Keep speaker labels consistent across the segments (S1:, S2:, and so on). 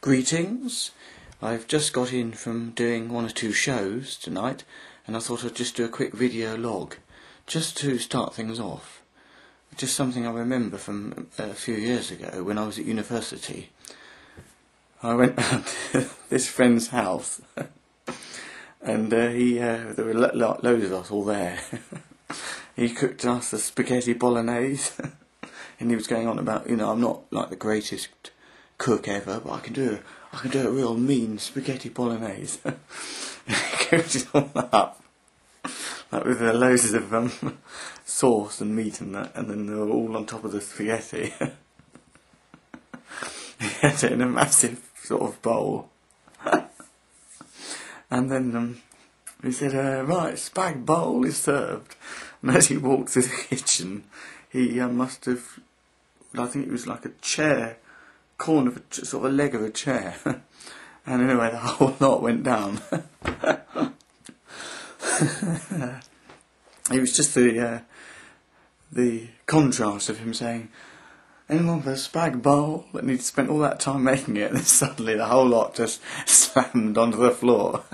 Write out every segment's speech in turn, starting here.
S1: Greetings. I've just got in from doing one or two shows tonight, and I thought I'd just do a quick video log, just to start things off. Just something I remember from a few years ago when I was at university. I went round to this friend's house, and there were loads of us all there. He cooked us a spaghetti bolognese, and he was going on about, I'm not like the greatest cook ever, but I can do a real mean spaghetti bolognese. He cooked it all up, like with loads of sauce and meat and that, and then they were all on top of the spaghetti. He had it in a massive sort of bowl. And then he said, right, spag bowl is served. And as he walked through the kitchen, he must have, I think it was like a chair, corner of a, sort of a leg of a chair. And anyway, the whole lot went down. It was just the contrast of him saying, anyone for a spag bowl? And he'd spent all that time making it, and then suddenly the whole lot just slammed onto the floor.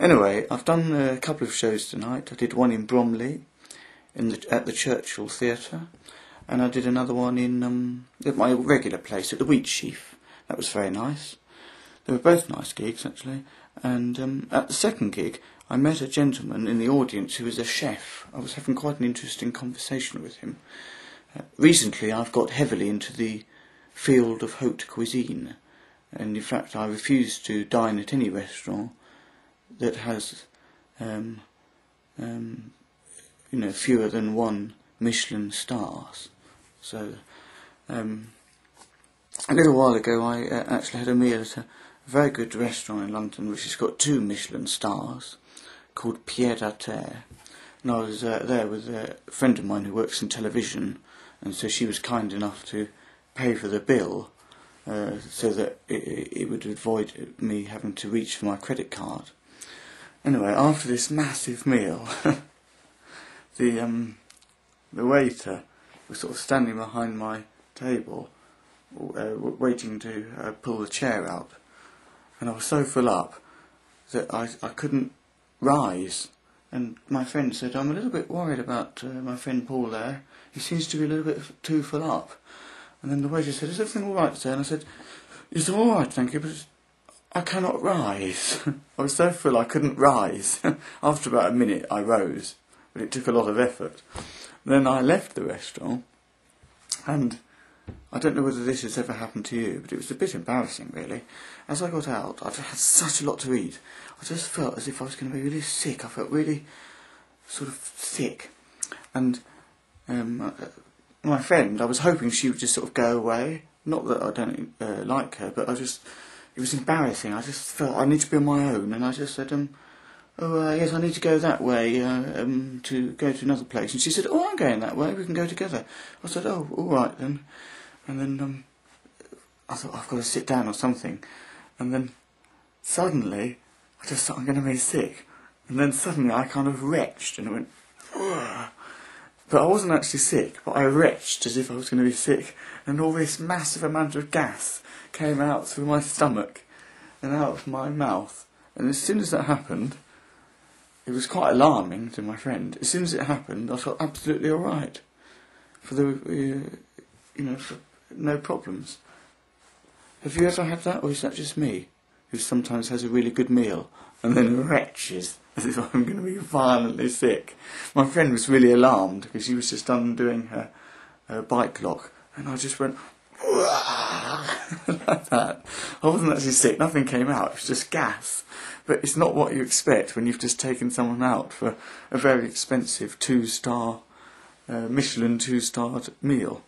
S1: Anyway, I've done a couple of shows tonight. I did one in Bromley, at the Churchill Theatre, and I did another one in at my regular place, at the Wheatsheaf. That was very nice. They were both nice gigs, actually. And at the second gig, I met a gentleman in the audience who was a chef. I was having quite an interesting conversation with him. Recently, I've got heavily into the field of haute cuisine, and in fact, I refuse to dine at any restaurant that has, fewer than one Michelin stars. So, a little while ago, I actually had a meal at a very good restaurant in London, which has got 2 Michelin stars, called Pied à Terre. And I was there with a friend of mine who works in television, and so she was kind enough to pay for the bill, so that it would avoid me having to reach for my credit card. Anyway, after this massive meal, the waiter was sort of standing behind my table, waiting to pull the chair out, and I was so full up that I couldn't rise. And my friend said, I'm a little bit worried about my friend Paul there. He seems to be a little bit too full up. And then the waiter said, is everything all right, sir? And I said, it's all right, thank you, but I cannot rise. I was so full I couldn't rise. After about a minute I rose, but it took a lot of effort. Then I left the restaurant, and I don't know whether this has ever happened to you, but it was a bit embarrassing, really. As I got out, I'd had such a lot to eat. I just felt as if I was going to be really sick. I felt really sort of sick. And my friend, I was hoping she would just sort of go away. Not that I don't like her, but it was embarrassing. I just felt I need to be on my own, and I just said, yes, I need to go that way, to go to another place. And she said, oh, I'm going that way, we can go together. I said, oh, all right then. And then I thought, I've got to sit down or something. And then suddenly, I just thought, I'm going to be sick. And then suddenly I kind of retched, and I went, ugh. But I wasn't actually sick, but I retched as if I was going to be sick. And all this massive amount of gas came out through my stomach and out of my mouth. And as soon as that happened, it was quite alarming to my friend. As soon as it happened, I felt absolutely all right. For no problems. Have you ever had that, or is that just me, who sometimes has a really good meal and then retches as if I'm going to be violently sick? My friend was really alarmed because she was just undoing her bike lock, and I just went like that. I wasn't actually sick, nothing came out, it was just gas. But it's not what you expect when you've just taken someone out for a very expensive 2-star, Michelin 2-starred meal.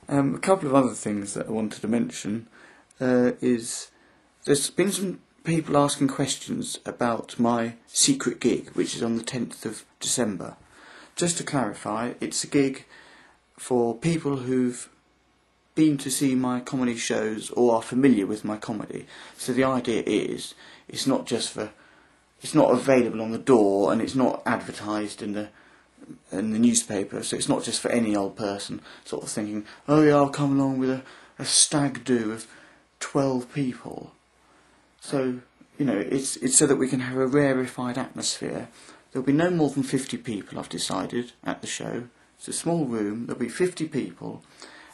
S1: A couple of other things that I wanted to mention is there's been some people asking questions about my secret gig, which is on the 10th of December. Just to clarify, it's a gig for people who've been to see my comedy shows or are familiar with my comedy. So the idea is, it's not available on the door, and it's not advertised in the newspaper, so it's not just for any old person sort of thinking, oh yeah, I'll come along with a stag do of 12 people. So, you know, it's so that we can have a rarefied atmosphere. There'll be no more than 50 people, I've decided, at the show. It's a small room, there'll be 50 people,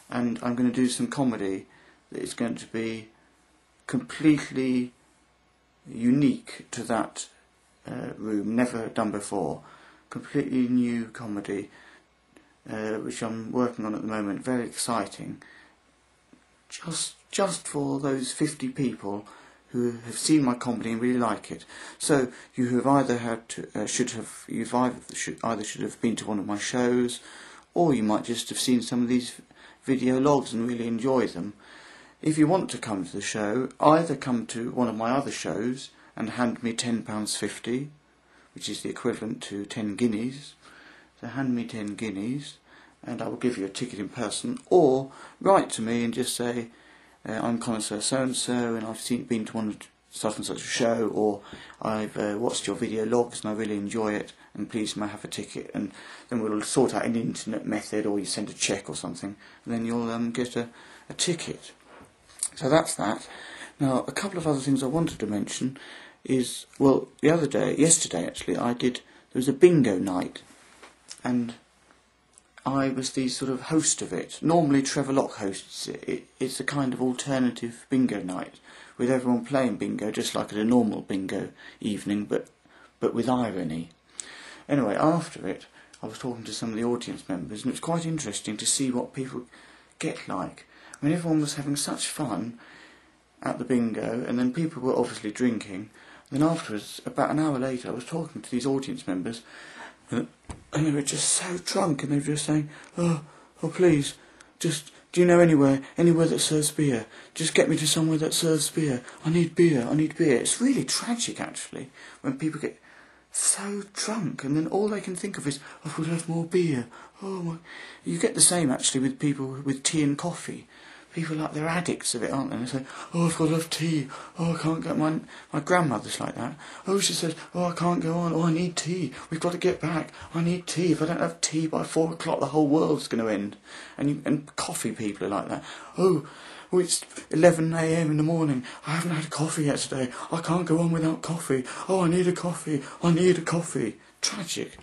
S1: and I'm going to do some comedy that is going to be completely unique to that room, never done before. Completely new comedy, which I'm working on at the moment, very exciting. Just for those 50 people who have seen my comedy and really like it. So you have either should have been to one of my shows, or you might just have seen some of these video logs and really enjoy them. If you want to come to the show, either come to one of my other shows and hand me £10.50, which is the equivalent to 10 guineas. So hand me 10 guineas and I will give you a ticket in person, or write to me and just say, I'm Connoisseur so-and-so and I've been to one of such and such a show, or I've watched your video logs and I really enjoy it, and please may I have a ticket, and then we'll sort out an internet method, or you send a cheque or something, and then you'll get a ticket. So that's that. Now, a couple of other things I wanted to mention is, well, yesterday actually, there was a bingo night, and I was the sort of host of it. Normally Trevor Locke hosts it. It's a kind of alternative bingo night, with everyone playing bingo, just like at a normal bingo evening, but with irony. Anyway, after it, I was talking to some of the audience members, and it was quite interesting to see what people get like. I mean, everyone was having such fun at the bingo, and then people were obviously drinking. Then afterwards, about an hour later, I was talking to these audience members, and they were just so drunk, and they were just saying, oh please, just, do you know anywhere that serves beer? Just get me to somewhere that serves beer. I need beer. It's really tragic, actually, when people get so drunk, and then all they can think of is, I would have more beer. Oh my! You get the same, actually, with people with tea and coffee. People they're addicts of it, aren't they? And they say, oh, I've got to have tea. Oh, I can't get my grandmother's like that. Oh, she says, oh, I can't go on. Oh, I need tea. We've got to get back. I need tea. If I don't have tea by 4 o'clock, the whole world's going to end. And coffee people are like that. Oh, it's 11 a.m. in the morning. I haven't had coffee yet today. I can't go on without coffee. Oh, I need a coffee. Tragic.